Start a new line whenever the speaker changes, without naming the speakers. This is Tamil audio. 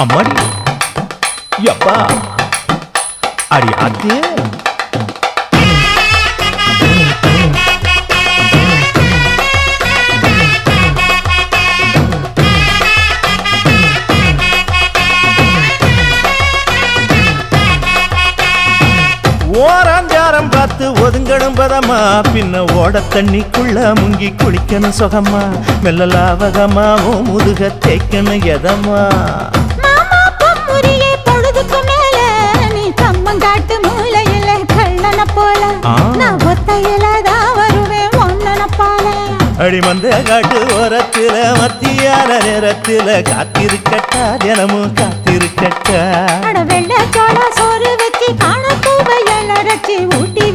அம்மாடி யப்பா அடி ஆத்தே ஓராஞ்சாரம் பார்த்து ஒதுங்கணும் பதமா பின்ன ஓட தண்ணிக்குள்ள முங்கி குளிக்கணும் சுகமா மெல்ல லாவகமா ஓ முதுக தேய்க்கணும் எதமா
பொழுதுக்கு மேல நீ கம்மங்காட்டு மூலையில கள்ளன போல நான் ஒத்தையிலதான் வருவேன் ஒன்னன போல
அடிமந்த காட்டு ஓரத்துல மத்தியான நேரத்துல காத்திருக்கட்டா தினமும் காத்திருக்கட்டா
வெள்ள சோள சோறு வச்சு காண பூவையல் அரைச்சி